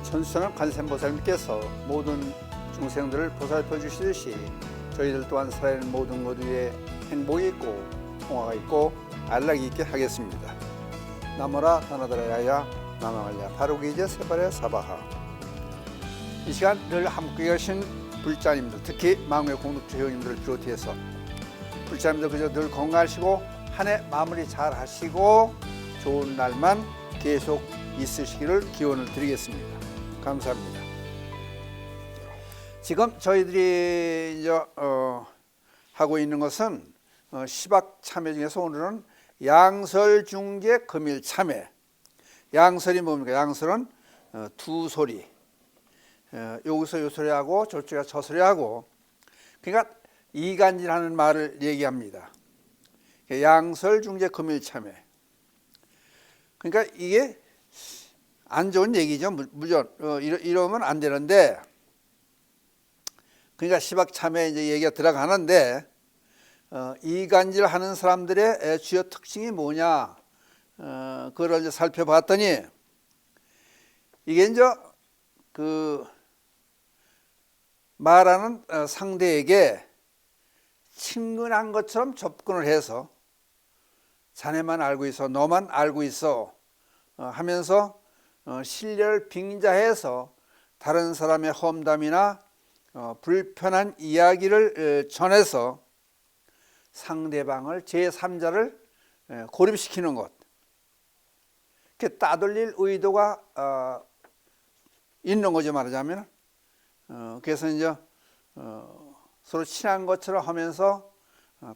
천수천왕 관세음보살님께서 모든 중생들을 보살펴 주시듯이 저희들 또한 살아있는 모든 모두에 행복이 있고 평화가 있고 안락이 있게 하겠습니다. 나무라 다나다라야야 나마갈야 바로기제 세바레 사바하. 이 시간 늘 함께 계신 불자님들, 특히 망우의 공덕주 회원님들을 비롯해서 불자님들 그저 늘 건강하시고 한 해 마무리 잘 하시고 좋은 날만 계속 있으시기를 기원을 드리겠습니다. 감사합니다. 지금 저희들이 이제 하고 있는 것은 시박 참회 중에서 오늘은 양설중재 금일 참회. 양설이 뭡니까? 양설은 두 소리. 여기서 요 소리하고 저쪽에 저 소리하고, 그러니까 이간질하는 말을 얘기합니다. 양설중재 금일 참회. 그러니까 이게 안 좋은 얘기죠. 물론 이러면 안 되는데, 그러니까 시박 참회 이제 얘기가 들어가는데, 이간질하는 사람들의 주요 특징이 뭐냐? 그걸 이제 살펴봤더니 이게 이제 그 말하는 상대에게 친근한 것처럼 접근을 해서 자네만 알고 있어, 너만 알고 있어 하면서 신뢰를 빙자해서 다른 사람의 험담이나 불편한 이야기를 전해서 상대방을 제3자를 고립시키는 것, 이렇게 따돌릴 의도가 있는 거죠, 말하자면. 그래서 이제 서로 친한 것처럼 하면서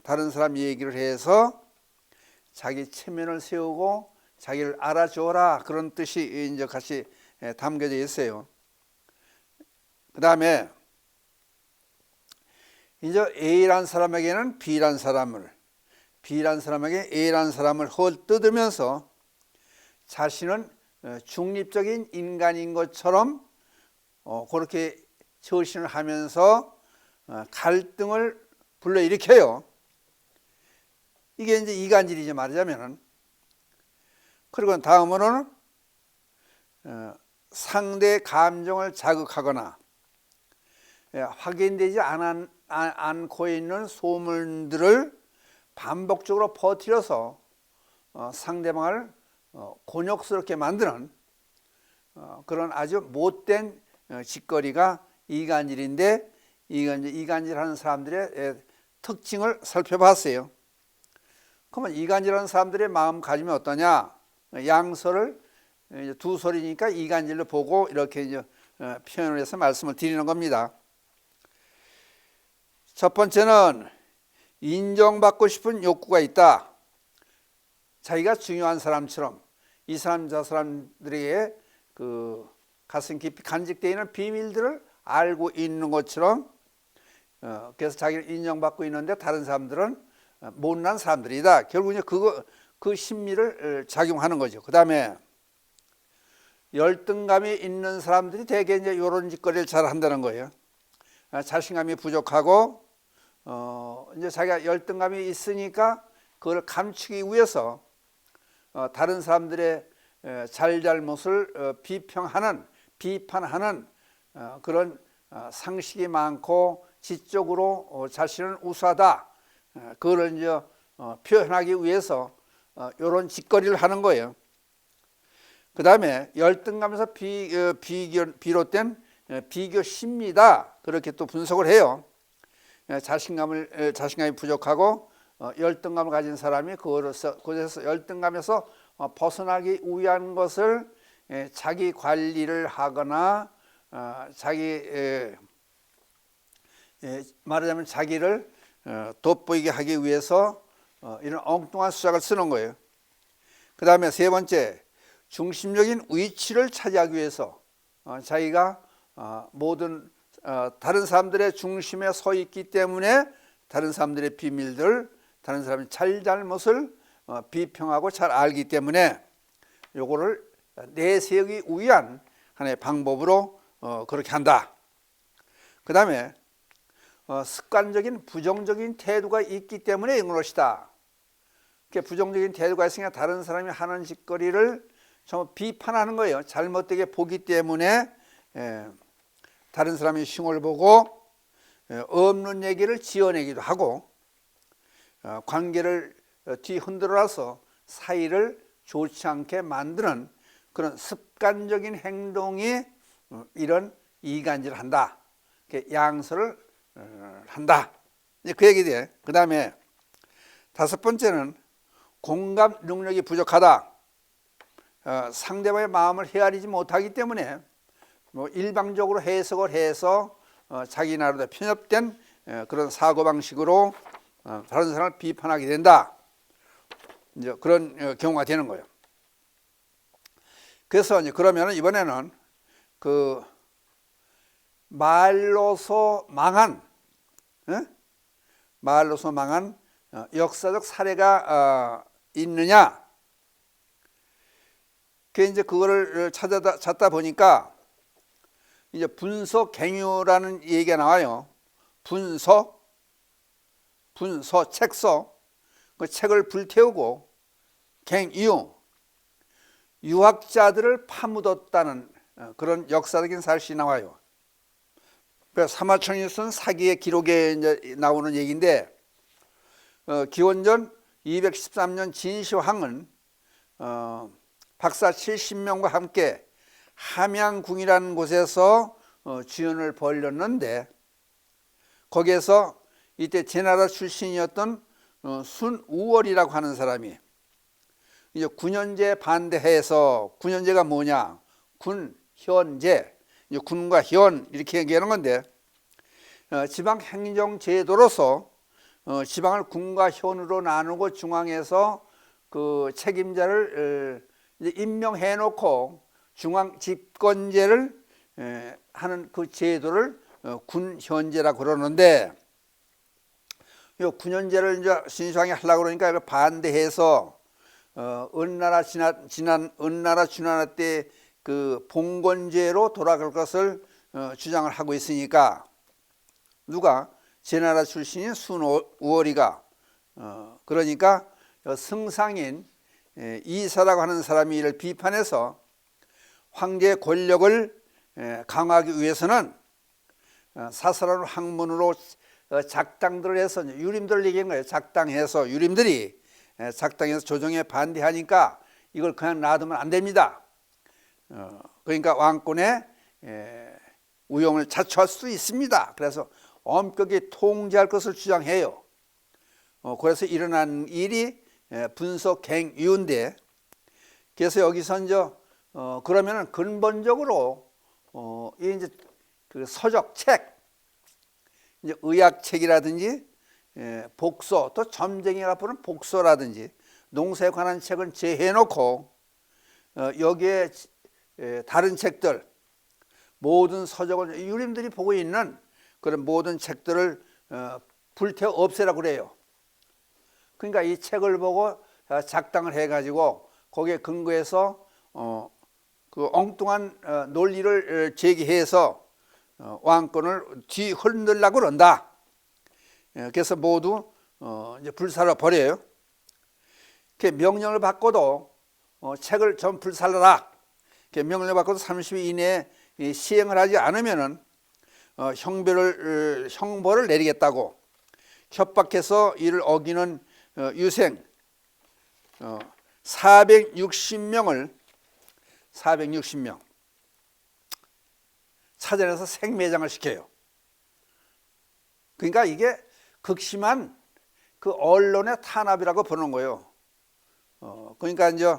다른 사람 얘기를 해서 자기 체면을 세우고 자기를 알아줘라, 그런 뜻이 이제 같이 담겨져 있어요. 그 다음에 이제 A란 사람에게는 B란 사람을, B란 사람에게 A란 사람을 헐뜯으면서 자신은 중립적인 인간인 것처럼 그렇게 처신을 하면서 갈등을 불러일으켜요. 이게 이제 이간질이죠, 말하자면은. 그리고 다음으로는 상대 감정을 자극하거나 확인되지 않고 있는 소문들을 반복적으로 퍼뜨려서 상대방을 곤욕스럽게 만드는 그런 아주 못된 짓거리가 이간질인데, 이간질하는 사람들의 특징을 살펴봤어요. 그러면 이간질하는 사람들의 마음가짐이 어떠냐? 양설을 두 소리니까 이간질로 보고 이렇게 이제 표현을 해서 말씀을 드리는 겁니다. 첫 번째는 인정받고 싶은 욕구가 있다. 자기가 중요한 사람처럼 이 사람 저 사람들에게 그 가슴 깊이 간직되어 있는 비밀들을 알고 있는 것처럼, 그래서 자기를 인정받고 있는데 다른 사람들은 못난 사람들이다. 결국 이제 그 심리를 작용하는 거죠. 그 다음에 열등감이 있는 사람들이 대개 이제 이런 짓거리를 잘 한다는 거예요. 자신감이 부족하고 이제 자기가 열등감이 있으니까 그걸 감추기 위해서 다른 사람들의 잘잘못을 비판하는 그런 상식이 많고 지적으로 자신은 우수하다, 그걸 이제 표현하기 위해서 이런 짓거리를 하는 거예요. 그 다음에 열등감에서 비롯된 비교 심리다, 그렇게 또 분석을 해요. 자신감이 부족하고 열등감을 가진 사람이 그것에서 열등감에서 벗어나기 위한 것을 자기 관리를 하거나 말하자면 자기를 돋보이게 하기 위해서 이런 엉뚱한 수작을 쓰는 거예요. 그 다음에 세 번째, 중심적인 위치를 차지하기 위해서 자기가 모든 다른 사람들의 중심에 서 있기 때문에 다른 사람들의 비밀들, 다른 사람의 잘잘못을 비평하고 잘 알기 때문에 요거를 내세우기 위한 하나의 방법으로 그렇게 한다. 그 다음에 습관적인 부정적인 태도가 있기 때문에 이런 것이다. 부정적인 태도가 있으니까 다른 사람이 하는 짓거리를 전부 비판하는 거예요. 잘못되게 보기 때문에 다른 사람의 흉을 보고 없는 얘기를 지어내기도 하고 관계를 뒤흔들어서 사이를 좋지 않게 만드는 그런 습관적인 행동이 이런 이간질을 한다. 양설을 한다. 그 얘기돼. 그 다음에 다섯 번째는 공감 능력이 부족하다. 상대방의 마음을 헤아리지 못하기 때문에 뭐 일방적으로 해석을 해서 자기 나름대로 편협된 그런 사고방식으로 다른 사람을 비판하게 된다. 이제 그런 경우가 되는 거예요. 그래서 이제 그러면 이번에는 그 말로서 망한 역사적 사례가 있느냐? 그 이제 그거를 찾다 보니까 이제 분서 갱유라는 얘기가 나와요. 분서 책서, 그 책을 불태우고 갱유, 유학자들을 파묻었다는 그런 역사적인 사실이 나와요. 사마천이 쓴 사기의 기록에 이제 나오는 얘기인데, 기원전 213년 진시황은 박사 70명과 함께 함양궁이라는 곳에서 주연을 벌였는데, 거기에서 이때 제나라 출신이었던 순우월이라고 하는 사람이 이제 군현제 반대해서, 군현제가 뭐냐? 군현제, 이제 군과 현 이렇게 얘기하는 건데, 지방 행정 제도로서 지방을 군과 현으로 나누고 중앙에서 그 책임자를 이제 임명해 놓고 중앙 집권제를 하는 그 제도를 군현제라고 그러는데, 이 군현제를 이제 신시황이 하려고 그러니까 이걸 반대해서 은나라 준하나 때 그 봉건제로 돌아갈 것을 주장을 하고 있으니까, 누가 제나라 출신인 순우월이가 그러니까 승상인 이사라고 하는 사람이 이를 비판해서 황제의 권력을 강화하기 위해서는 사설한 학문으로 작당들을 해서, 유림들을 얘기한 거예요. 작당해서 유림들이 작당해서 조정에 반대하니까 이걸 그냥 놔두면 안 됩니다. 그러니까 왕권의 우영을 자초할 수 있습니다. 그래서 엄격히 통제할 것을 주장해요. 그래서 일어난 일이 분서갱유인데, 그래서 여기서 이제 그러면은 근본적으로 이 이제 그 서적 책, 이제 의학책이라든지 복서, 또 점쟁이가 부르는 복서라든지 농사에 관한 책은 제해놓고 여기에 다른 책들, 모든 서적을 유림들이 보고 있는 그런 모든 책들을 불태워 없애라고 그래요. 그러니까 이 책을 보고 작당을 해가지고 거기에 근거해서 그 엉뚱한 논리를 제기해서 왕권을 뒤흔들려고 그런다. 그래서 모두 이제 불살라 버려요. 명령을 받고도 책을 좀 불살라라. 명령을 받고도 30일 이내에 시행을 하지 않으면은 형벌을 내리겠다고 협박해서 이를 어기는 유생 460명 찾아내서 생매장을 시켜요. 그러니까 이게 극심한 그 언론의 탄압이라고 보는 거예요. 그러니까 이제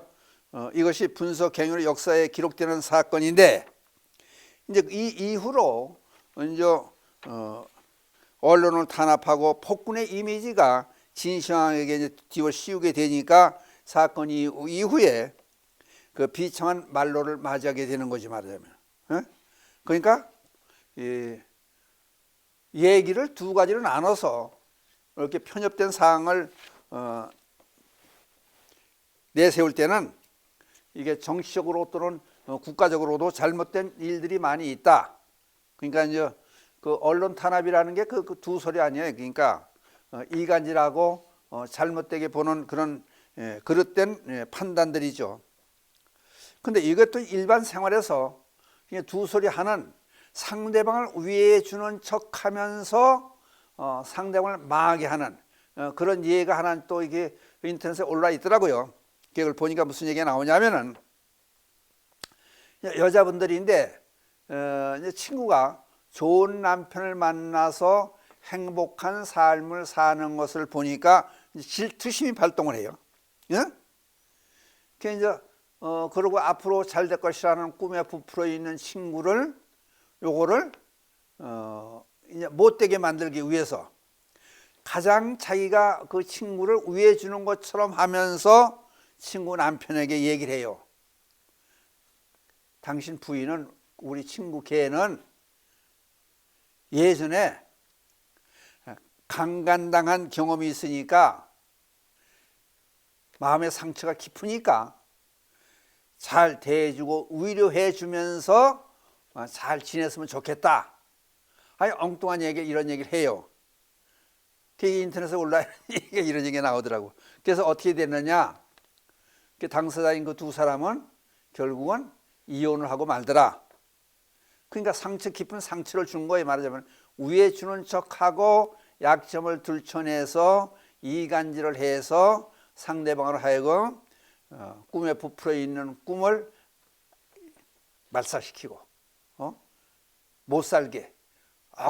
이것이 분서갱유의 역사에 기록되는 사건인데, 이제 이 이후로 이제 언론을 탄압하고 폭군의 이미지가 진시황에게 이제 뒤를 씌우게 되니까 사건 이후에 그 비참한 말로를 맞이하게 되는 거지, 말하자면. 그러니까 이 얘기를 두 가지로 나눠서 이렇게 편협된 사항을 내세울 때는 이게 정치적으로 또는 국가적으로도 잘못된 일들이 많이 있다. 그러니까 이제 그 언론 탄압이라는 게 그 두 소리 아니에요. 그러니까 이간질하고 잘못되게 보는 그런 그릇된 판단들이죠. 근데 이것도 일반 생활에서 두 소리 하는 상대방을 위해 주는 척하면서 상대방을 망하게 하는 그런 예가 하나 또 이게 인터넷에 올라 있더라고요. 그걸 보니까 무슨 얘기가 나오냐면은 여자분들인데 이제 친구가 좋은 남편을 만나서 행복한 삶을 사는 것을 보니까 질투심이 발동을 해요. 예? 이제 그러고 앞으로 잘 될 것이라는 꿈에 부풀어 있는 친구를 요거를 이제 못되게 만들기 위해서 가장 자기가 그 친구를 위해 주는 것처럼 하면서 친구 남편에게 얘기를 해요. 당신 부인은 우리 친구 걔는 예전에 강간당한 경험이 있으니까 마음의 상처가 깊으니까 잘 대해주고 위로해 주면서 잘 지냈으면 좋겠다. 아니 엉뚱한 얘기 이런 얘기를 해요. 그게 인터넷에 올라 이런 얘기가 나오더라고. 그래서 어떻게 됐느냐? 그 당사자인 그 두 사람은 결국은 이혼을 하고 말더라. 그러니까 상처 깊은 상처를 준 거예요. 말하자면 위에 주는 척하고 약점을 들춰내서 이간질을 해서 상대방을 하여금 꿈에 부풀어 있는 꿈을 말살시키고 못 살게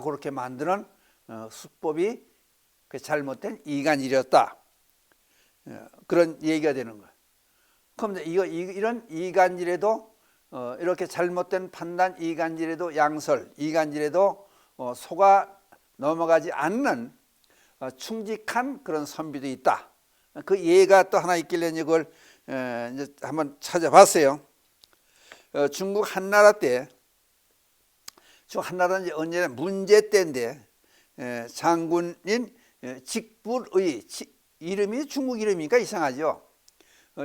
그렇게 만드는 수법이 그 잘못된 이간질이었다. 그런 얘기가 되는 거예요. 그럼 이런 이간질에도 이렇게 잘못된 판단 이간질에도 양설 이간질에도 속아 넘어가지 않는 충직한 그런 선비도 있다. 그 예가 또 하나 있길래 이걸 이제 한번 찾아봤어요. 중국 한나라 때, 중국 한나라는 이제 언제나 문제 때인데 장군인 직불의 이름이 중국 이름이니까 이상하죠.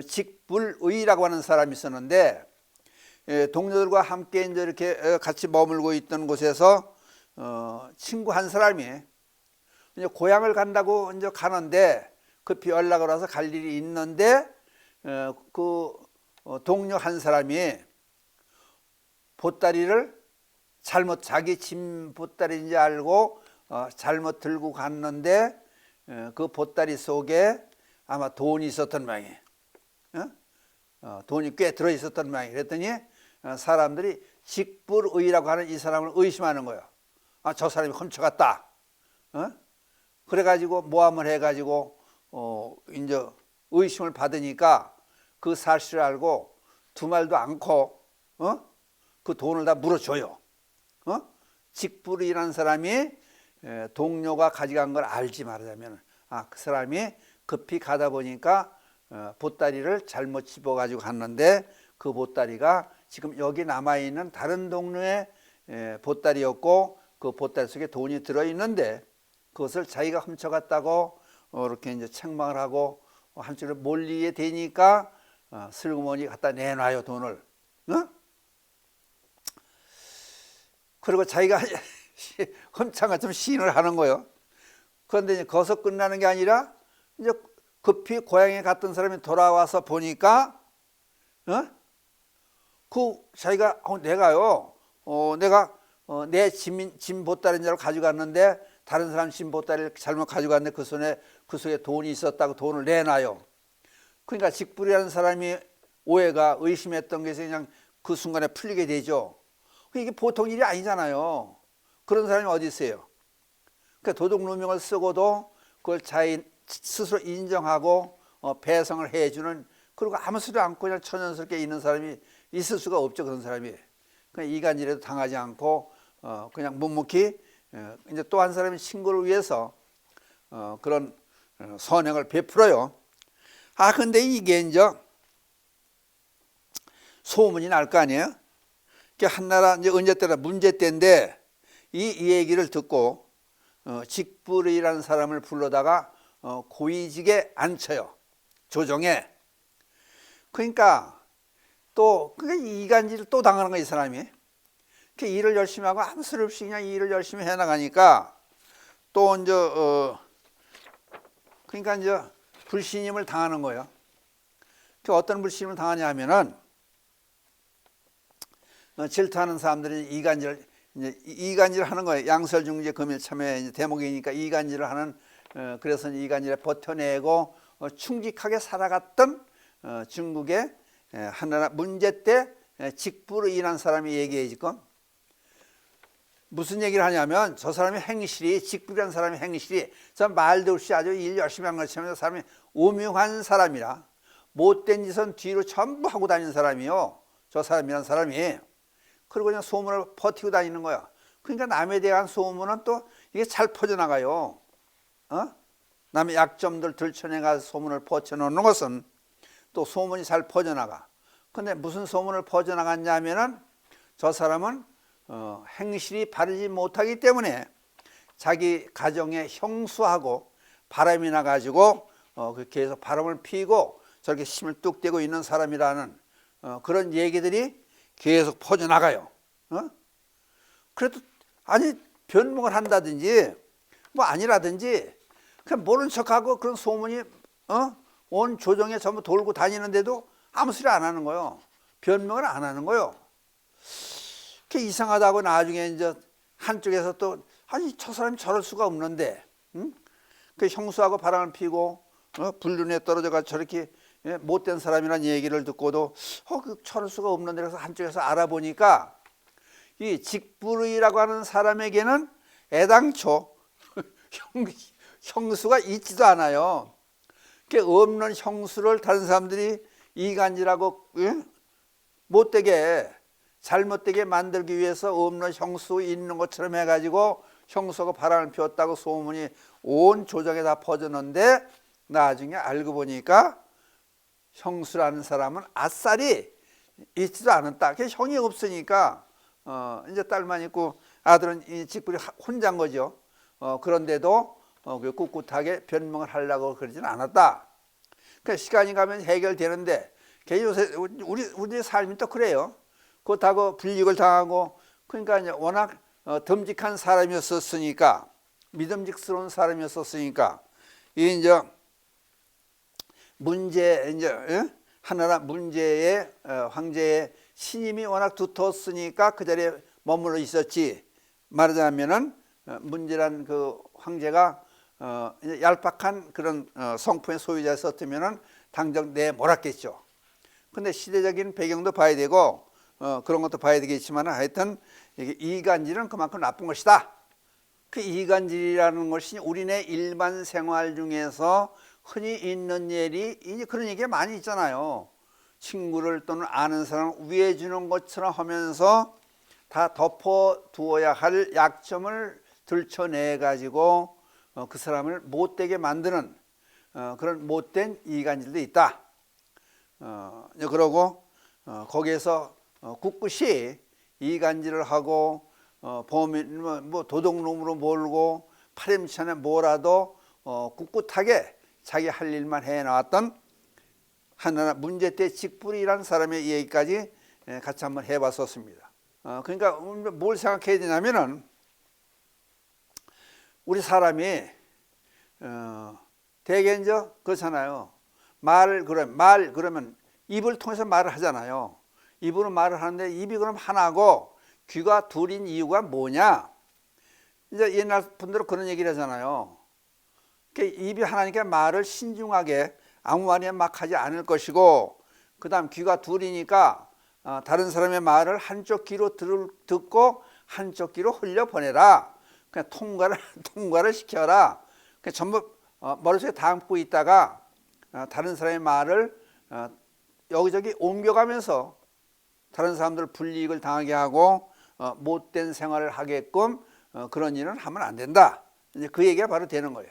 직불의라고 하는 사람이 있었는데 동료들과 함께 이제 이렇게 같이 머물고 있던 곳에서 친구 한 사람이 이제 고향을 간다고 이제 가는데 급히 연락을 와서 갈 일이 있는데 그 동료 한 사람이 보따리를 잘못 자기 짐 보따리인지 알고 잘못 들고 갔는데 그 보따리 속에 아마 돈이 있었던 모양이에요. 돈이 꽤 들어 있었던 모양이에요. 그랬더니 사람들이 직불의라고 하는 이 사람을 의심하는 거예요. 저 사람이 훔쳐갔다. 그래가지고 모함을 해가지고 이제 의심을 받으니까 그 사실을 알고 두 말도 않고 그 돈을 다 물어줘요. 직불이라는 사람이 동료가 가져간 걸 알지 말하자면 그 사람이 급히 가다 보니까 보따리를 잘못 집어가지고 갔는데 그 보따리가 지금 여기 남아있는 다른 동료의 보따리였고 그 보따리 속에 돈이 들어있는데 그것을 자기가 훔쳐갔다고 이렇게 이제 책망을 하고 한쪽으로 몰리게 되니까 슬그머니 갖다 내놔요 돈을. 그리고 자기가 훔쳐간 것처럼 시인을 하는 거예요. 그런데 이제 거기서 끝나는 게 아니라 이제 급히 고향에 갔던 사람이 돌아와서 보니까 그 자기가 내가요 내가 내 짐 보따리인 줄 알고 가져갔는데 다른 사람 짐 보따리를 잘못 가져갔는데 그 속에 돈이 있었다고 돈을 내놔요. 그러니까 직불이라는 사람이 오해가 의심했던 것이 그냥 그 순간에 풀리게 되죠. 이게 보통 일이 아니잖아요. 그런 사람이 어디 있어요? 그러니까 도덕 누명을 쓰고도 그걸 자기 스스로 인정하고 배성을 해주는 그리고 아무 소리 않고 그냥 천연스럽게 있는 사람이 있을 수가 없죠. 그런 사람이 그냥 이간질에도 당하지 않고 그냥 묵묵히 이제 또 한 사람의 친구를 위해서 그런 선행을 베풀어요. 근데 이게 이제 소문이 날 거 아니에요? 한나라 이제 언제 때라 문제 때인데 이 얘기를 듣고 직불이라는 사람을 불러다가 고위직에 앉혀요. 조정에. 그러니까 또 이간질을 또 당하는 거야 이 사람이. 일을 열심히 하고 아무 소리 없이 그냥 일을 열심히 해나가니까 또 이제 그러니까 이제 불신임을 당하는 거예요. 어떤 불신임을 당하냐면은 질투하는 사람들이 이간질 하는 거예요. 양설중재 금일참회 이제 대목이니까 이간질을 하는, 그래서 이간질에 버텨내고 충직하게 살아갔던 중국의 하나라 문제 때 직부로 일한 사람이 얘기해 지금 무슨 얘기를 하냐면, 저 사람의 행실이, 직부라는 사람의 행실이 저 말도 없이 아주 일 열심히 한 것처럼 저 사람이 오묘한 사람이라, 못된 짓은 뒤로 전부 하고 다니는 사람이요, 저 사람이란 사람이. 그리고 그냥 소문을 버티고 다니는 거야. 그러니까 남에 대한 소문은 또 이게 잘 퍼져나가요. 남의 약점들 들춰내가서 소문을 퍼쳐놓는 것은 또 소문이 잘 퍼져나가. 근데 무슨 소문을 퍼져나갔냐면은, 저 사람은 행실이 바르지 못하기 때문에 자기 가정에 형수하고 바람이 나가지고 계속 바람을 피고 저렇게 힘을 뚝 떼고 있는 사람이라는 그런 얘기들이 계속 퍼져나가요. 그래도 아니 변명을 한다든지 뭐 아니라든지 그냥 모른 척하고 그런 소문이 온 조정에 전부 돌고 다니는데도 아무 소리 안 하는 거예요. 변명을 안 하는 거예요. 그게 이상하다고 나중에 이제 한쪽에서 또 아니 저 사람이 저럴 수가 없는데, 그 형수하고 바람을 피고 불륜에 떨어져가 저렇게 못된 사람이라는 얘기를 듣고도 저럴 수가 없는데, 그래서 한쪽에서 알아보니까 이 직불의라고 하는 사람에게는 애당초 형수가 있지도 않아요. 그 없는 형수를 다른 사람들이 이간질하고 못되게 잘못되게 만들기 위해서 없는 형수 있는 것처럼 해가지고 형수가 바람을 피웠다고 소문이 온 조정에 다 퍼졌는데, 나중에 알고 보니까 형수라는 사람은 아싸리 있지도 않았다. 그 형이 없으니까 이제 딸만 있고 아들은 이 직불이 혼자인 거죠. 그런데도 꿋꿋하게 변명을 하려고 그러지는 않았다. 그 시간이 가면 해결되는데, 요새 우리 삶이 또 그래요. 그렇다고 불이익을 당하고, 그러니까 이제 워낙 듬직한 사람이었었으니까, 믿음직스러운 사람이었었으니까, 이 이제 문제 하나라 문제의 황제의 신임이 워낙 두터웠으니까 그 자리에 머물러 있었지. 말하자면은 문제란 그 황제가 얄팍한 그런 성품의 소유자였었으면은 당장 내몰았겠죠. 근데 시대적인 배경도 봐야 되고 그런 것도 봐야 되겠지만, 하여튼 이게 이간질은 그만큼 나쁜 것이다. 그 이간질이라는 것이 우리네 일반 생활 중에서 흔히 있는 일이, 이제 그런 얘기가 많이 있잖아요. 친구를 또는 아는 사람을 위해 주는 것처럼 하면서 다 덮어두어야 할 약점을 들춰내 가지고 그 사람을 못되게 만드는 그런 못된 이간질도 있다. 그러고 거기에서 꿋꿋이 이간질을 하고 범인 뭐 도둑놈으로 몰고 파렴치한에 몰아도 꿋꿋하게 자기 할 일만 해 나왔던 하나라 문제 때 직불이라는 사람의 얘기까지 같이 한번 해봤었습니다. 그러니까 뭘 생각해야 되냐면은, 우리 사람이 대개 이제 그렇잖아요. 말 그러면 입을 통해서 말을 하잖아요. 입으로 말을 하는데 입이 그럼 하나고 귀가 둘인 이유가 뭐냐? 이제 옛날 분들은 그런 얘기를 하잖아요. 입이 하나니까 말을 신중하게 아무 말이나 막 하지 않을 것이고, 그 다음 귀가 둘이니까 다른 사람의 말을 한쪽 귀로 듣고 한쪽 귀로 흘려보내라. 그냥 통과를 시켜라. 그냥 전부 머릿속에 담고 있다가 다른 사람의 말을 여기저기 옮겨가면서 다른 사람들 불이익을 당하게 하고 못된 생활을 하게끔 그런 일은 하면 안 된다. 이제 그 얘기가 바로 되는 거예요.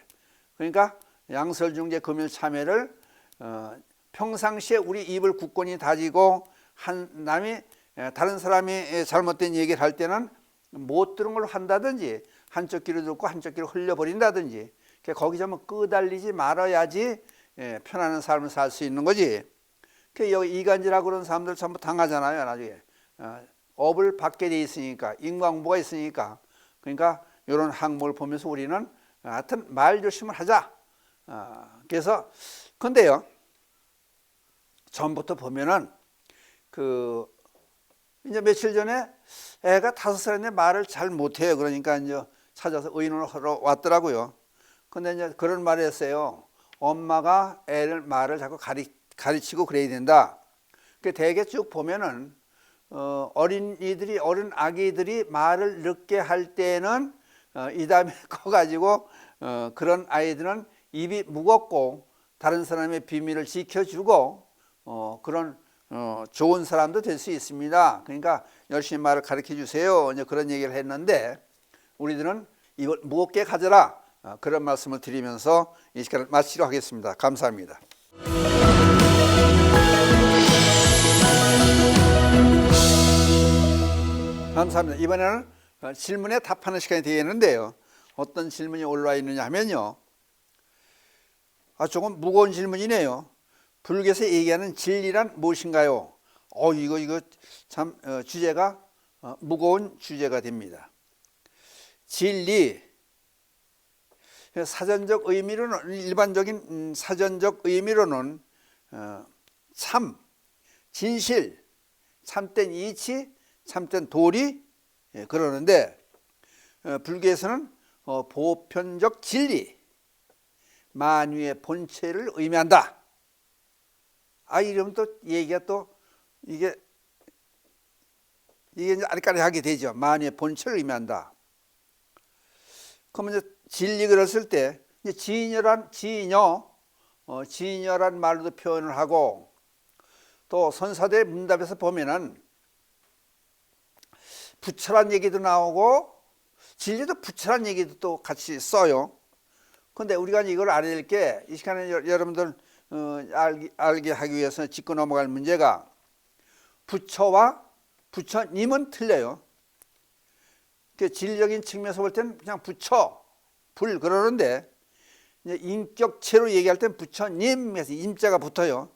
그러니까 양설중재 금일참회를 평상시에 우리 입을 굳건히 다지고 남이 다른 사람이 잘못된 얘기를 할 때는 못 들은 걸 한다든지 한쪽 귀로 듣고 한쪽 귀로 흘려버린다든지, 거기서 뭐 끄달리지 말아야지 편안한 삶을 살 수 있는 거지. 여기 이간질하고 그런 사람들 전부 당하잖아요. 나중에 업을 받게 돼 있으니까, 인과응보가 있으니까. 그러니까 이런 항목을 보면서 우리는 하여튼 말 조심을 하자. 그래서 근데요, 전부터 보면은 그 이제 며칠 전에 애가 5살인데 말을 잘 못해요. 그러니까 이제 찾아서 의논을 하러 왔더라고요. 근데 이제 그런 말을 했어요. 엄마가 애를 말을 자꾸 가르치고 그래야 된다. 그 대개 쭉 보면은 어린 아기들이 말을 늦게 할 때는 이 다음에 커가지고 그런 아이들은 입이 무겁고 다른 사람의 비밀을 지켜주고 그런 좋은 사람도 될 수 있습니다. 그러니까 열심히 말을 가르쳐 주세요. 이제 그런 얘기를 했는데 우리들은 이걸 무겁게 가져라. 그런 말씀을 드리면서 이 시간을 마치도록 하겠습니다. 감사합니다. 감사합니다. 이번에는 질문에 답하는 시간이 되겠는데요. 어떤 질문이 올라와 있느냐 하면요. 조금 무거운 질문이네요. 불교에서 얘기하는 진리란 무엇인가요? 이거 참 주제가 무거운 주제가 됩니다. 진리, 사전적 의미로는 일반적인 사전적 의미로는 참, 진실, 참된 이치, 참된 도리 그러는데 불교에서는 보편적 진리, 만유의 본체를 의미한다. 이러면 또 얘기가 또 이게 이제 아리까리하게 되죠. 만유의 본체를 의미한다. 그러면 이제 진리 그랬을 때 이제 진여란 말로도 표현을 하고 또 선사대 문답에서 보면은 부처란 얘기도 나오고 진리도 부처란 얘기도 또 같이 써요. 근데 우리가 이걸 알아야 될 게 이 시간에 여러분들 알게 하기 위해서 짚고 넘어갈 문제가 부처와 부처님은 틀려요. 진리적인 측면에서 볼 때는 그냥 부처, 불 그러는데 이제 인격체로 얘기할 때는 부처님에서 임자가 붙어요.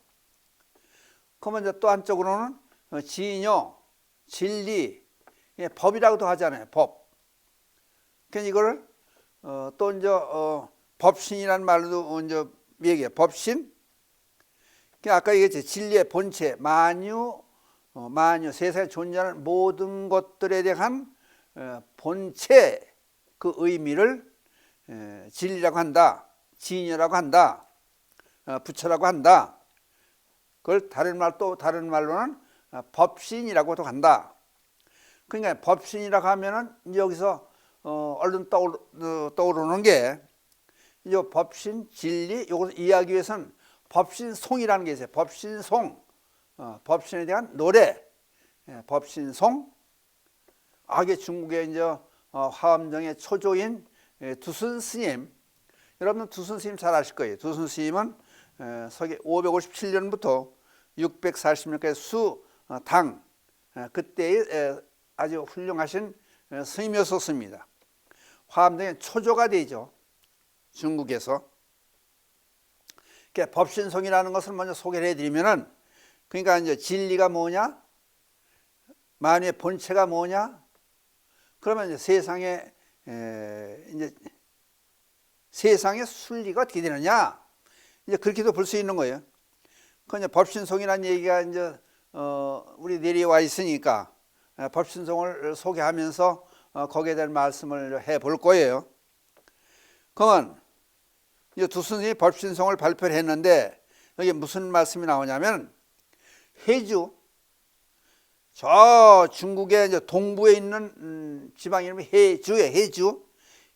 그러면 이제 또 한쪽으로는 진여, 진리, 법이라고도 하잖아요. 법. 그러니까 이거를 또 이제 법신이라는 말로도 이제 얘기해요. 법신. 그러니까 아까 얘기했죠. 진리의 본체, 만유 세상에 존재하는 모든 것들에 대한 본체 그 의미를 진리라고 한다. 진여라고 한다. 부처라고 한다. 그걸 다른 말로는 법신이라고도 한다. 그러니까 법신이라고 하면은 여기서 얼른 떠오르는 게 이 법신 진리 요것을 이해하기 위해서는 법신송이라는 게 있어요. 법신송, 법신에 대한 노래, 법신송. 이게 중국의 이제 화엄정의 초조인 두순 스님. 여러분 두순 스님 잘 아실 거예요. 두순 스님은 서기 557년부터 640년까지 수당 그때의 아주 훌륭하신 스님이었습니다. 화엄정의 초조가 되죠. 중국에서. 그러니까 법신송이라는 것을 먼저 소개를 해드리면은 그러니까 이제 진리가 뭐냐, 만유의 본체가 뭐냐, 그러면 이제 세상의 순리가 어떻게 되느냐, 이제 그렇게도 볼 수 있는 거예요. 그 이제 법신송이라는 얘기가 이제 우리 내려와 있으니까 법신송을 소개하면서 거기에 대한 말씀을 해볼 거예요. 그러면 이제 두순이 법신송을 발표를 했는데 여기 무슨 말씀이 나오냐면 해주, 저 중국의 이제 동부에 있는 지방 이름이 해주예요.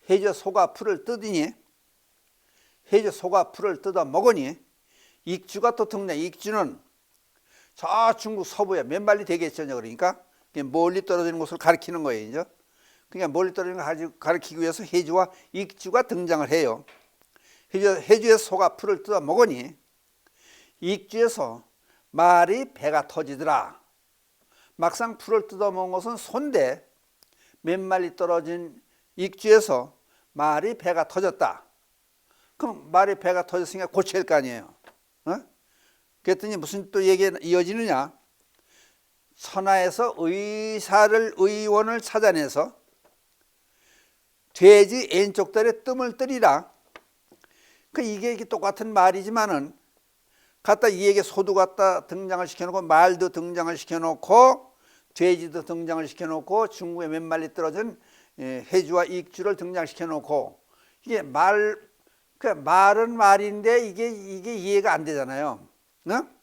해주 소가 풀을 뜯으니, 해주 소가 풀을 뜯어 먹으니 익주가 또 등장. 익주는 저 중국 서부에 몇 마리 되겠죠. 그러니까 멀리 떨어지는 곳을 가리키는 거예요. 이제. 그러니까 멀리 떨어지는 걸 가리키기 위해서 해주와 익주가 등장을 해요. 해주의 소가 풀을 뜯어 먹으니 익주에서 말이 배가 터지더라. 막상 풀을 뜯어 먹은 것은 소인데 몇 마리 떨어진 익주에서 말이 배가 터졌다. 그럼 말이 배가 터졌으니까 고쳐야 할 거 아니에요. 그랬더니 무슨 또 얘기가 이어지느냐. 천하에서 의원을 찾아내서 돼지 왼쪽다리에 뜸을 뜨리라. 이게 똑같은 말이지만은 갖다 이에게 소도 갖다 등장을 시켜놓고 말도 등장을 시켜놓고 돼지도 등장을 시켜놓고 중국에 몇 마리 떨어진 해주와 익주를 등장시켜놓고 이게 말은 말인데 이게 이해가 안 되잖아요. 응?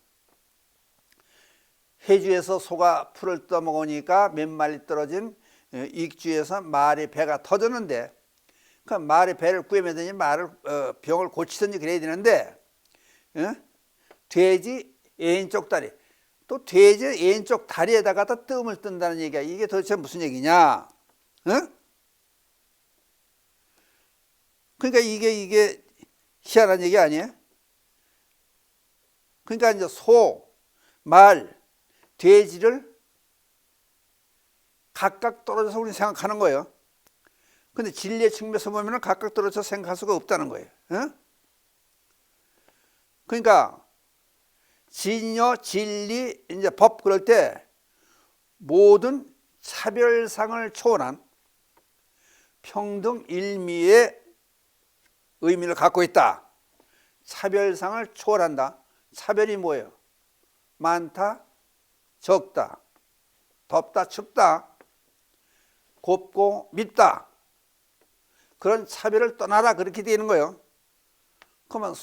해주에서 소가 풀을 떠먹으니까 몇 마리 떨어진 익주에서 말의 배가 터졌는데 그 말의 배를 꿰매든지 말을 병을 고치든지 그래야 되는데 돼지 왼쪽 다리 또 돼지 왼쪽 다리에다가 다 뜸을 뜬다는 얘기야. 이게 도대체 무슨 얘기냐? 그러니까 이게 희한한 얘기 아니에요? 그러니까 이제 소, 말, 돼지를 각각 떨어져서 우리 생각하는 거예요. 근데 진리의 측면에서 보면 각각 떨어져서 생각할 수가 없다는 거예요. 그러니까 진여, 진리, 이제 법 그럴 때 모든 차별상을 초월한 평등 일미의 의미를 갖고 있다. 차별상을 초월한다. 차별이 뭐예요? 많다, 적다, 덥다, 춥다, 곱고 밉다. 그런 차별을 떠나라 그렇게 되는 거예요. 그러면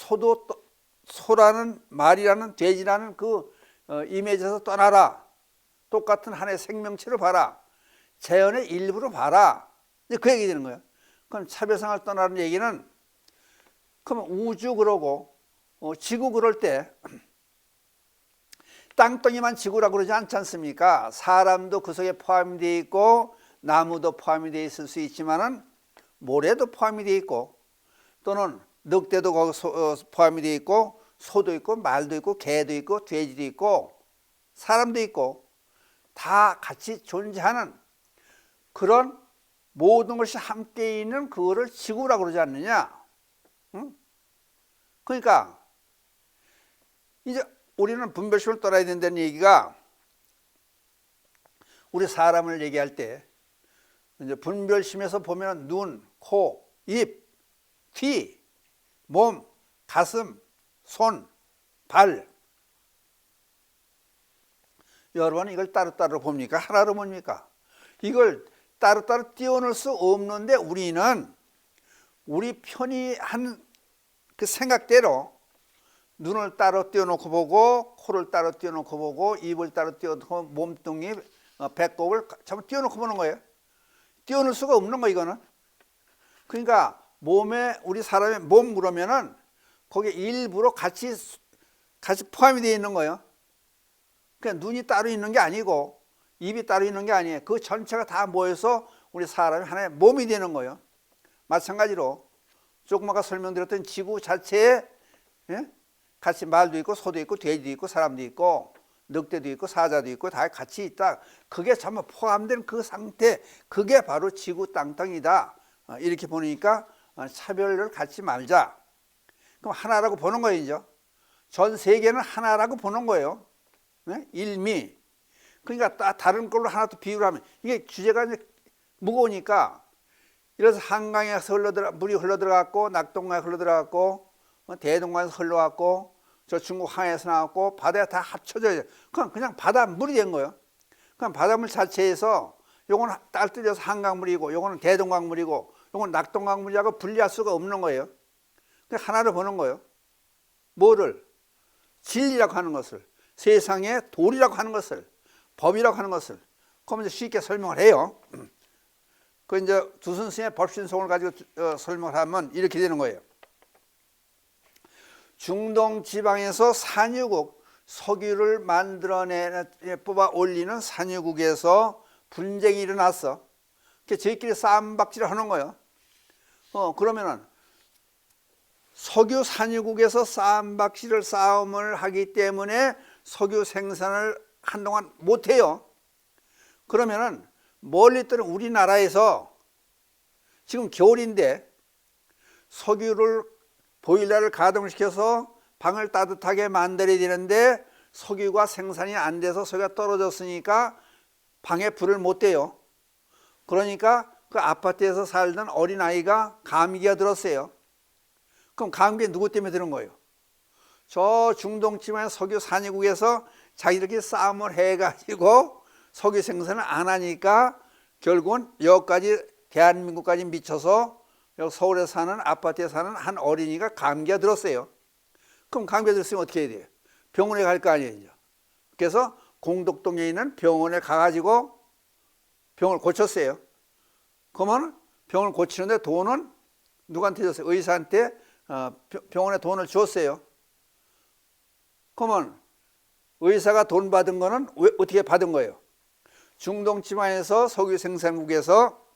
소라는 말이라는 돼지라는 그 이미지에서 떠나라. 똑같은 하나의 생명체를 봐라. 자연의 일부로 봐라. 이제 그 얘기 되는 거예요. 그럼 차별상을 떠나는 얘기는 그러면 우주 그러고 지구 그럴 때 땅덩이만 지구라고 그러지 않지 않습니까? 사람도 그 속에 포함이 되어 있고 나무도 포함이 되어 있을 수 있지만은 모래도 포함이 되어 있고 또는 늑대도 거기 포함이 되어 있고 소도 있고 말도 있고 개도 있고 돼지도 있고 사람도 있고 다 같이 존재하는 그런 모든 것이 함께 있는 그거를 지구라고 그러지 않느냐? 응? 그러니까 이제 우리는 분별심을 떠나야 된다는 얘기가 우리 사람을 얘기할 때 이제 분별심에서 보면 눈, 코, 입, 귀, 몸, 가슴, 손, 발. 여러분은 이걸 따로따로 봅니까? 하나로 봅니까? 이걸 따로따로 띄워놓을 수 없는데 우리는 우리 편히 한 그 생각대로 눈을 따로 띄워놓고 보고 코를 따로 띄워놓고 보고 입을 따로 띄워놓고 몸뚱이 배꼽을 전부 띄워놓고 보는 거예요. 띄워놓을 수가 없는 거 이거는. 그러니까 몸에 우리 사람의 몸 그러면은 거기에 일부러 같이 포함이 되어 있는 거예요. 그냥 눈이 따로 있는 게 아니고 입이 따로 있는 게 아니에요. 그 전체가 다 모여서 우리 사람이 하나의 몸이 되는 거예요. 마찬가지로 조금 아까 설명드렸던 지구 자체에 같이 말도 있고 소도 있고 돼지도 있고 사람도 있고 늑대도 있고 사자도 있고 다 같이 있다. 그게 전부 포함된 그 상태, 그게 바로 지구 땅덩이다. 이렇게 보니까 차별을 갖지 말자. 그럼 하나라고 보는 거예요. 이제. 전 세계는 하나라고 보는 거예요. 일미. 그러니까 다른 걸로 하나 또 비유를 하면 이게 주제가 이제 무거우니까 이래서 한강에서 물이 흘러들어갔고 낙동강에 흘러들어갔고 대동강에서 흘러갔고 저 중국 항해에서 나왔고 바다에 다 합쳐져요. 그냥 바닷물이 된 거예요. 그냥 바닷물 자체에서 요거는 딸뜨려서 한강물이고 요거는 대동강물이고 요거는 낙동강물이라고 분리할 수가 없는 거예요. 그냥 하나를 보는 거예요. 뭐를? 진리라고 하는 것을, 세상의 도리라고 하는 것을, 법이라고 하는 것을. 그러면 이제 쉽게 설명을 해요. 그 이제 두 선생의 법신송을 가지고 설명을 하면 이렇게 되는 거예요. 중동 지방에서 산유국, 석유를 뽑아 올리는 산유국에서 분쟁이 일어났어. 저희끼리 싸움박질을 하는 거예요. 그러면은 석유 산유국에서 싸움을 하기 때문에 석유 생산을 한동안 못해요. 그러면은 멀리 떠는 우리나라에서 지금 겨울인데 석유를 보일러를 가동시켜서 방을 따뜻하게 만들어야 되는데 석유가 생산이 안 돼서 석유가 떨어졌으니까 방에 불을 못 대요. 그러니까 그 아파트에서 살던 어린아이가 감기가 들었어요. 그럼 감기 누구 때문에 드는 거예요? 저 중동 지방의 석유 산유국에서 자기들끼리 싸움을 해가지고 석유 생산을 안 하니까 결국은 여기까지 대한민국까지 미쳐서 여기 서울에 사는 아파트에 사는 한 어린이가 감기가 들었어요. 그럼 감기가 들었으면 어떻게 해야 돼요? 병원에 갈 거 아니에요. 그래서 공덕동에 있는 병원에 가가지고 병을 고쳤어요. 그러면 병을 고치는데 돈은 누구한테 줬어요? 의사한테 병원에 돈을 줬어요. 그러면 의사가 돈 받은 거는 어떻게 받은 거예요? 중동지방에서 석유 생산국에서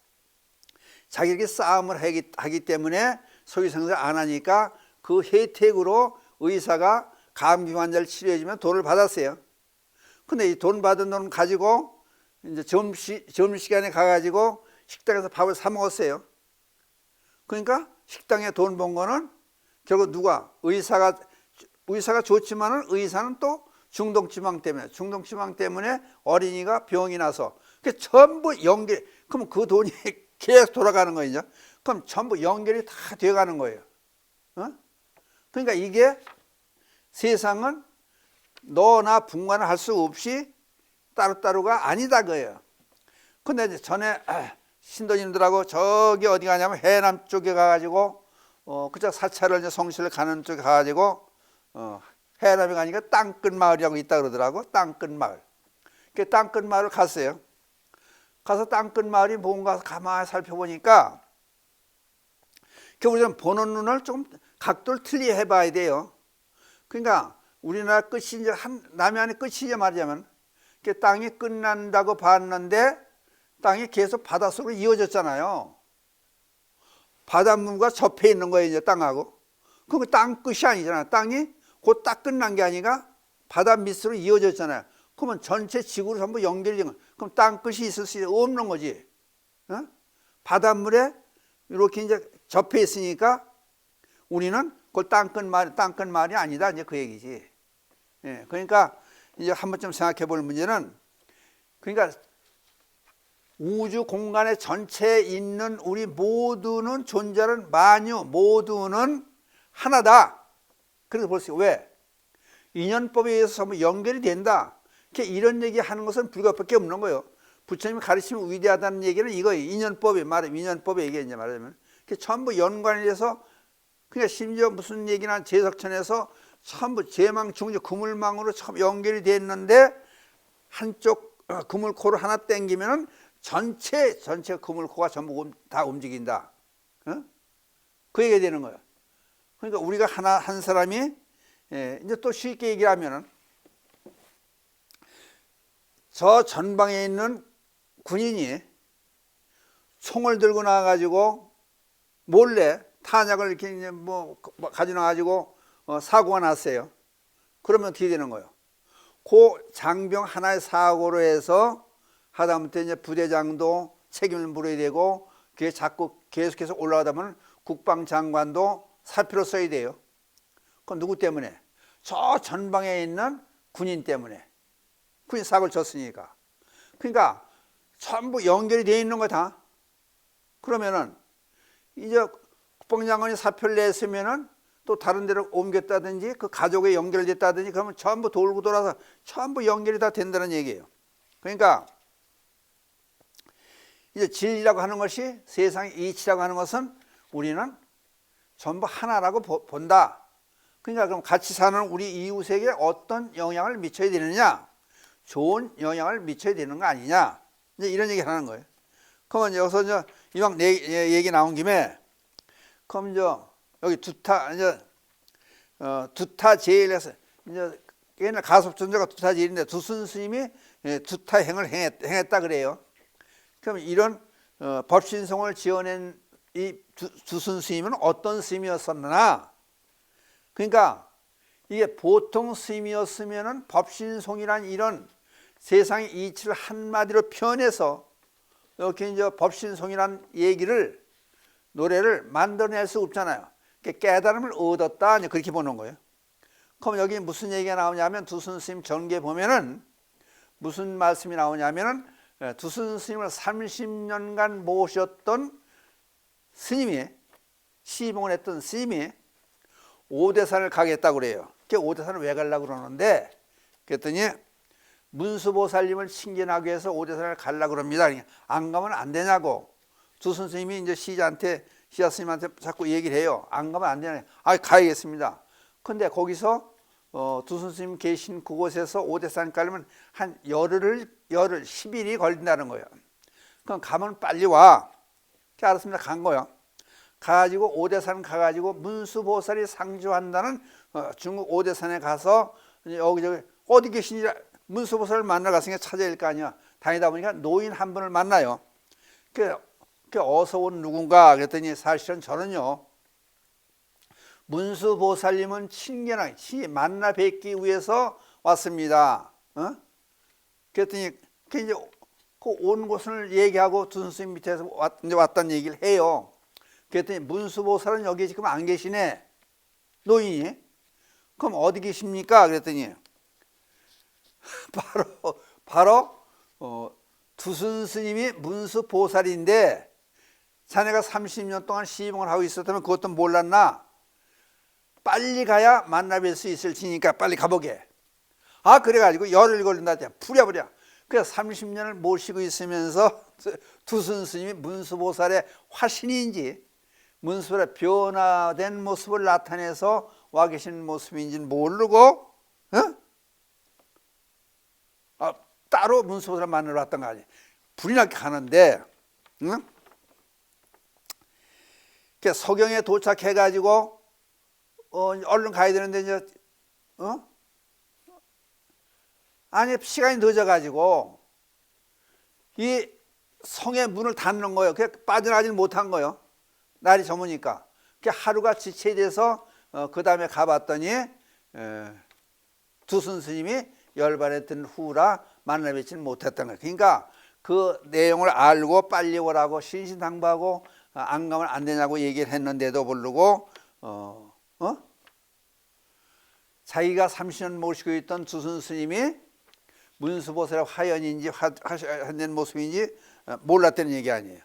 자기들이 싸움을 하기 때문에 석유 생산을 안 하니까 그 혜택으로 의사가 감기 환자를 치료해주면 돈을 받았어요. 근데 이 돈 받은 돈 가지고 이제 점심시간에 가가지고 식당에서 밥을 사 먹었어요. 그러니까 식당에 돈 번 거는 결국 누가? 의사가 좋지만은 의사는 또 중동지방 때문에 어린이가 병이 나서 그 전부 연결, 그럼 그 돈이 계속 돌아가는 거죠. 그럼 전부 연결이 다 되어가는 거예요. 그러니까 이게 세상은 너나 분간을 할 수 없이 따로따로가 아니다 그예요. 근데 이제 전에 신도님들하고 저기 어디 가냐면 해남 쪽에 가가지고 그저 사찰을 이제 성실을 가는 쪽에 가가지고 해남에 가니까 땅끝 마을이라고 있다 그러더라고. 땅끝 마을. 그 땅끝 마을을 갔어요. 가서 땅끝 마을이 뭔가 가만히 살펴보니까 우리는 보는 눈을 좀 각도를 틀리 해봐야 돼요. 그러니까 우리나라 끝이 이제 남해안의 끝이죠 말하자면. 땅이 끝난다고 봤는데 땅이 계속 바닷속으로 이어졌잖아요. 바닷물과 접해 있는 거예요 이제 땅하고. 그럼 땅 끝이 아니잖아요. 땅이 곧 딱 끝난 게 아니라 바다 밑으로 이어졌잖아요. 그러면 전체 지구로 전부 연결이 된 거예요. 그럼 땅 끝이 있을 수 없는 거지. 바닷물에 이렇게 이제 접해 있으니까 우리는 그 땅끝 말이 아니다 이제 그 얘기지. 예, 그러니까 이제 한 번쯤 생각해 볼 문제는, 그러니까 우주 공간의 전체에 있는 우리 모두는 존재하는 만유 모두는 하나다. 그래서 볼수 왜? 인연법에 의해서 전부 연결이 된다. 이런 얘기 하는 것은 불가밖에 없는 거예요. 부처님이 가르치면 위대하다는 얘기는 이거예요. 인연법에 얘기했냐 말하자면. 전부 연관이 돼서, 그러니까 심지어 무슨 얘기나 제석천에서 전부 제망, 중주, 그물망으로 처음 연결이 됐는데 한쪽 그물코를 하나 땡기면은 전체 그물코가 전부 다 움직인다. 그 얘기가 되는 거예요. 그러니까 우리가 한 사람이 이제 또 쉽게 얘기를 하면은 저 전방에 있는 군인이 총을 들고 나와가지고 몰래 탄약을 이렇게 이제 가지고 나와가지고 사고가 났어요. 그러면 어떻게 되는 거예요? 그 장병 하나의 사고로 해서 하다못해 이제 부대장도 책임을 물어야 되고, 그게 자꾸 계속해서 올라가다 보면 국방장관도 사표를 써야 돼요. 그건 누구 때문에? 저 전방에 있는 군인 때문에. 군인 사고를 쳤으니까. 그러니까 전부 연결이 되어 있는 거다. 그러면은 이제 국방장관이 사표를 냈으면은 또 다른 데로 옮겼다든지 그 가족에 연결됐다든지 그러면 전부 돌고 돌아서 전부 연결이 다 된다는 얘기예요. 그러니까 이제 진리라고 하는 것이, 세상의 이치라고 하는 것은 우리는 전부 하나라고 본다. 그러니까 그럼 같이 사는 우리 이웃에게 어떤 영향을 미쳐야 되느냐? 좋은 영향을 미쳐야 되는 거 아니냐? 이제 이런 얘기를 하는 거예요. 그러면 여기서 이제 이왕 얘기 나온 김에, 그럼 이제 여기 두타제일에서 이제 옛날 가섭존자가 두타제일인데 두순 스님이 두타행을 행했다 그래요. 그럼 이런 법신송을 지어낸 이 두순 스님은 어떤 스님이었었나? 그러니까 이게 보통 스님이었으면은 법신송이란 이런 세상의 이치를 한마디로 표현해서 이렇게 이제 법신송이란 얘기를, 노래를 만들어낼 수 없잖아요. 깨달음을 얻었다, 그렇게 보는 거예요. 그럼 여기 무슨 얘기가 나오냐면, 두순 스님 전기에 보면은 무슨 말씀이 나오냐면은, 두순 스님을 30년간 모셨던 스님이, 시봉을 했던 스님이 오대산을 가겠다고 그래요. 오대산을 왜 가려고 그러는데, 그랬더니 문수보살님을 칭견하기 위해서 오대산을 가려고 그럽니다. 안 가면 안 되냐고. 두 선생님이 이제 시자 스님한테 자꾸 얘기를 해요. 안 가면 안 되냐. 아, 가야겠습니다. 근데 거기서 두 선생님 계신 그곳에서 오대산 가려면 한 열흘 10일이 걸린다는 거예요. 그럼 가면 빨리 와. 알았습니다. 간 거예요. 가가지고 오대산 가가지고 문수보살이 상주한다는 중국 오대산에 가서 여기저기 어디 계신지 문수보살을 만나러 갔으니까 찾아야 할 거 아니야. 다니다 보니까 노인 한 분을 만나요. 그 어서 온 누군가 그랬더니 사실은 저는요 문수보살님은 친견하게 만나 뵙기 위해서 왔습니다. 그랬더니 이제 그 온 곳을 얘기하고 두 선생님 밑에서 이제 왔다는 얘기를 해요. 그랬더니 문수보살은 여기 지금 안 계시네. 노인이. 그럼 어디 계십니까? 그랬더니 바로 두순 스님이 문수보살인데 자네가 30년 동안 시봉을 하고 있었다면 그것도 몰랐나? 빨리 가야 만나 뵐 수 있을 테니까 빨리 가보게. 아, 그래가지고 열흘 걸린다. 부랴부랴. 그래서 30년을 모시고 있으면서 두순 스님이 문수보살의 화신인지 문수보살의 변화된 모습을 나타내서 와 계신 모습인지는 모르고 따로 문수보살을 만나러 왔던 거 아니에요. 불이 나게 가는데 서경에 도착해가지고 얼른 가야 되는데 이제 아니 시간이 늦어가지고 이 성의 문을 닫는 거예요. 그냥 빠져나가지는 못한 거예요. 날이 저무니까. 하루가 지체돼서 그 다음에 가봤더니 두순 스님이 열반했던 후라 만나 뵙지는 못했던 거예요. 그러니까 그 내용을 알고 빨리 오라고 신신당부하고 안 가면 안 되냐고 얘기를 했는데도 모르고 자기가 30년 모시고 있던 두순 스님이 문수보살의 화연인지 화된 모습인지 몰랐다는 얘기 아니에요.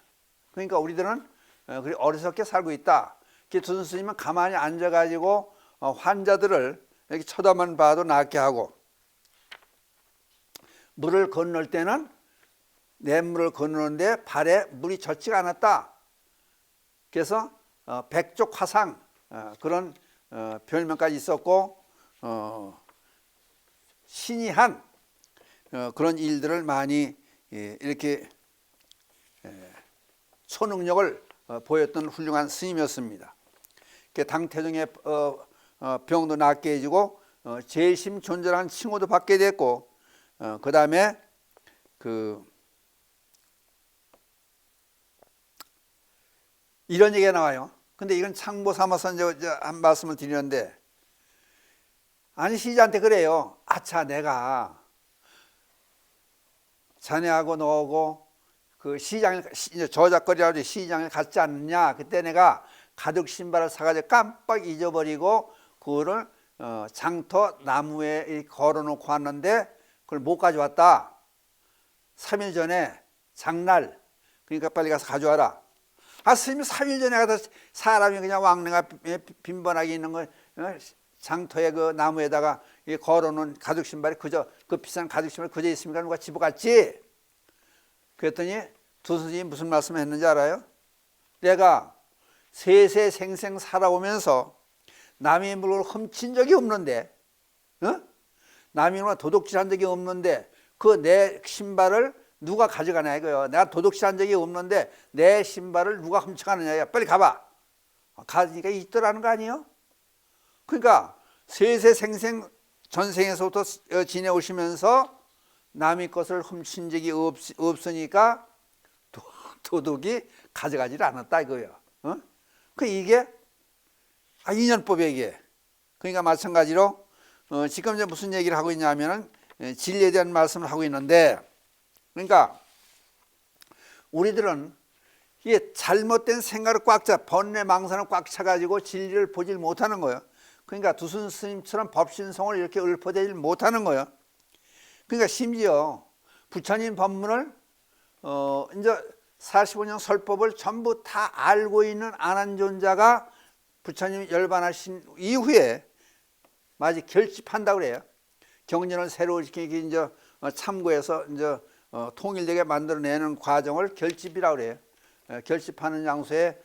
그러니까 우리들은 어리석게 살고 있다. 두순 스님은 가만히 앉아가지고 환자들을 이렇게 쳐다만 봐도 낫게 하고 물을 건널 때는 냇물을 건너는데 발에 물이 젖지가 않았다. 그래서 백족화상 그런 별명까지 있었고 신이한 그런 일들을 많이 이렇게 초능력을 보였던 훌륭한 스님이었습니다. 당태종의 병도 낫게 해주고 재심존전한 칭호도 받게 됐고 그 다음에 이런 얘기가 나와요. 근데 이건 참고 삼아서 이제 한 말씀을 드리는데 아니 시자한테 그래요. 아차 내가 자네하고 너하고 그 시장을 저작거리라고 시장을 갔지 않느냐. 그때 내가 가죽 신발을 사가지고 깜빡 잊어버리고 그거를 장터 나무에 걸어놓고 왔는데 그걸 못 가져왔다. 3일 전에 장날. 그러니까 빨리 가서 가져와라. 아, 스님이 3일 전에 가서 사람이 그냥 왕래가 빈번하게 있는 거 장터에 그 나무에다가 걸어놓은 가죽 신발이 그 비싼 가죽 신발이 그저 있으니까 누가 집어갔지? 그랬더니 두 스님이 무슨 말씀을 했는지 알아요? 내가 세세생생 살아오면서 남의 물건을 훔친 적이 없는데 남의 물건을 도둑질한 적이 없는데 그 내 신발을 누가 가져가냐 이거요. 내가 도둑질한 적이 없는데 내 신발을 누가 훔쳐가느냐. 빨리 가봐. 가니까 있더라는 거 아니에요? 그러니까 세세생생 전생에서부터 지내오시면서 남의 것을 훔친 적이 없으니까 도둑이 가져가지를 않았다 이거예요. 이게 인연법이에요 이게. 그러니까 마찬가지로 지금 이제 무슨 얘기를 하고 있냐면은 진리에 대한 말씀을 하고 있는데, 그러니까 우리들은 이게 잘못된 생각을 번뇌 망상을 꽉 차가지고 진리를 보질 못하는 거예요. 그러니까 두순 스님처럼 법신성을 이렇게 읊어대질 못하는 거예요. 그러니까 심지어 부처님 법문을 이제 45년 설법을 전부 다 알고 있는 안한존자가 부처님 열반하신 이후에 마치 결집한다고 그래요. 경전을 새로 이렇게 이제 참고해서 이제 통일되게 만들어내는 과정을 결집이라고 그래요. 결집하는 장소에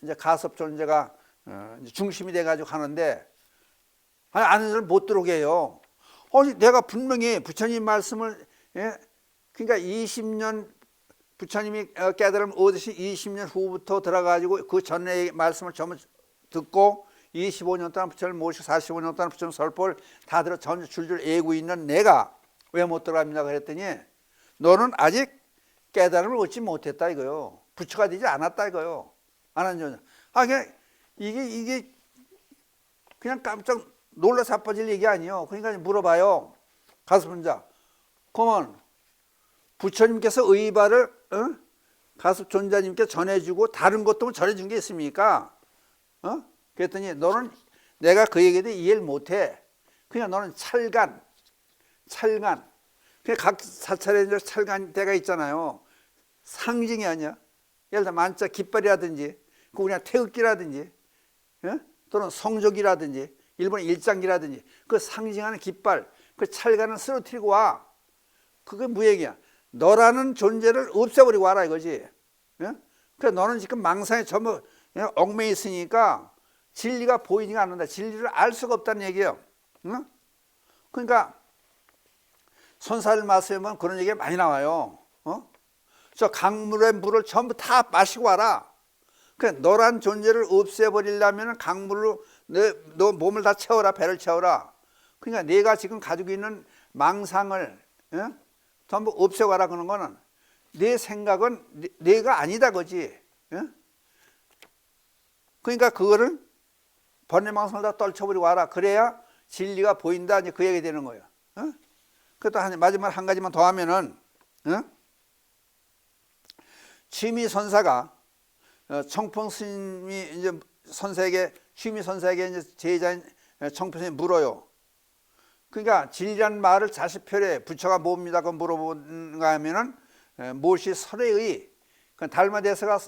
이제 가섭 존재가 이제 중심이 돼가지고 하는데, 아니, 아는 사람 못 들어오게 해요. 내가 분명히 부처님 말씀을, 그러니까 20년 부처님이 깨달음 얻으시 20년 후부터 들어가지고 그 전에 말씀을 전부 듣고 25년 동안 부처님을 모시고 45년 동안 부처님 설법을 다 들어 전부 줄줄 애고 있는 내가 왜 못 들어갑니다 그랬더니, 너는 아직 깨달음을 얻지 못했다 이거요. 부처가 되지 않았다 이거요. 안 한 존재. 그냥 이게 그냥 깜짝 놀라 자빠질 얘기 아니에요. 그러니까 물어봐요. 가섭존자. 그러면 부처님께서 의발을 가섭존자님께 전해주고 다른 것도 전해준 게 있습니까? 그랬더니 너는 내가 그 얘기에 대해 이해를 못해. 그냥 너는 찰간. 그냥 각 사찰에 찰간 때가 있잖아요. 상징이 아니야. 예를 들어 만자 깃발이라든지, 그냥 태극기라든지, 또는 성적이라든지, 일본의 일장기라든지, 그 상징하는 깃발, 그 찰간을 쓰러뜨리고 와. 그게 무얘기야. 너라는 존재를 없애버리고 와라 이거지. 그래 너는 지금 망상에 전부 얽매여 있으니까 진리가 보이지가 않는다. 진리를 알 수가 없다는 얘기예요. 그러니까 손살 말씀에 그런 얘기가 많이 나와요. 저 강물의 물을 전부 다 마시고 와라. 그래 너란 존재를 없애버리려면 강물로 너 몸을 다 채워라. 배를 채워라. 그러니까 내가 지금 가지고 있는 망상을 전부 없애가라 그러는 거는 내 생각은 내가 아니다 그지. 그러니까 그거를 번뇌망상을 다 떨쳐버리고 와라. 그래야 진리가 보인다. 이제 그 얘기 되는 거예요. 그것도 마지막 한 가지만 더 하면은, 취미 선사가 청평 스님이 이제 선사에게, 취미 선사에게 이제 제자인 청평 스님이 물어요. 그러니까 진리란 말을 자시표례 부처가 뭡니다 그 물어보는가 하면은 무엇이 설의 그 달마대사가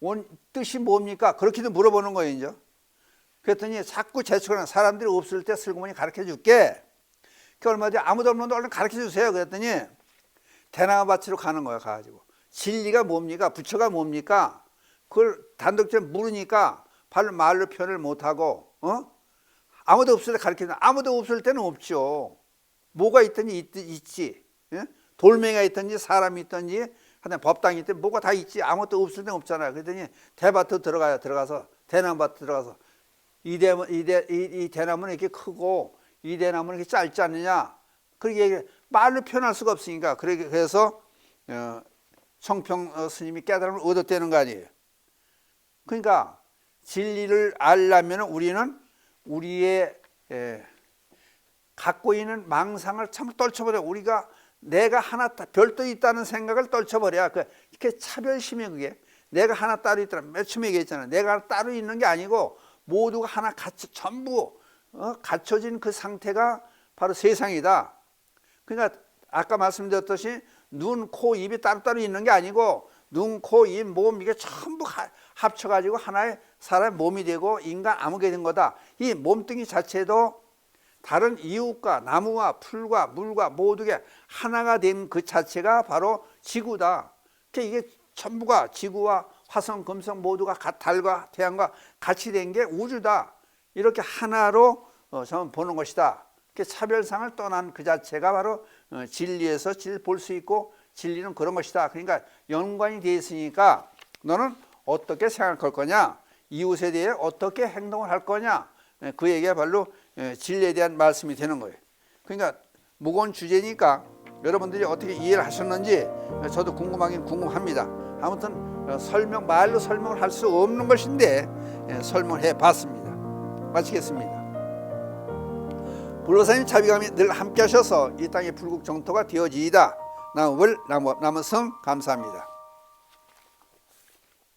원 뜻이 뭡니까 그렇게도 물어보는 거예요. 이제 그랬더니 자꾸 재촉하는 사람들이 없을 때 슬그머니 가르쳐 줄게. 그 얼마 뒤에 아무도 없는데 얼른 가르쳐 주세요. 그랬더니 대나무밭으로 가는 거야. 가가지고 진리가 뭡니까 부처가 뭡니까 그걸 단독적으로 물으니까 말로 표현을 못하고 아무도 없을 때 가르치는, 아무도 없을 때는 없죠. 뭐가 있든지 있지. 돌멩이가 있든지 사람이 있든지 하여튼 법당이 있든지 뭐가 다 있지. 아무것도 없을 때는 없잖아요. 그랬더니 대밭으로 들어가서 대나무밭 들어가서 이 대나무는 이렇게 크고 이 대나무는 이렇게 짧지 않느냐. 그렇게 말로 표현할 수가 없으니까. 그래서 청평 스님이 깨달음을 얻었다는 거 아니에요. 그러니까 진리를 알려면 우리는 우리의 갖고 있는 망상을 참 떨쳐버려. 우리가 내가 하나 별도 있다는 생각을 떨쳐버려야 이렇게 차별심이 그게 내가 하나 따로 있더라. 몇 처음에 얘기했잖아요. 내가 따로 있는 게 아니고 모두가 하나 전부 갖춰진 그 상태가 바로 세상이다. 그러니까 아까 말씀드렸듯이 눈, 코, 입이 따로따로 있는 게 아니고 눈, 코, 입, 몸 이게 전부 합쳐가지고 하나의 사람의 몸이 되고 인간 암흑이 된 거다. 이 몸뚱이 자체도 다른 이웃과 나무와 풀과 물과 모두가 하나가 된 그 자체가 바로 지구다. 이게 전부가 지구와 화성, 금성 모두가 달과 태양과 같이 된 게 우주다. 이렇게 하나로 저는 보는 것이다. 차별상을 떠난 그 자체가 바로 진리에서 진리를 볼 수 있고 진리는 그런 것이다. 그러니까 연관이 되어 있으니까 너는 어떻게 생각할 거냐, 이웃에 대해 어떻게 행동을 할 거냐, 그 얘기가 바로 진리에 대한 말씀이 되는 거예요. 그러니까 무거운 주제니까 여러분들이 어떻게 이해를 하셨는지 저도 궁금하긴 궁금합니다. 아무튼 말로 설명을 할 수 없는 것인데 설명을 해봤습니다. 마치겠습니다. 불로사님 자비감이 늘 함께 하셔서 이 땅의 불국정토가 되어지이다. 남은 성 감사합니다.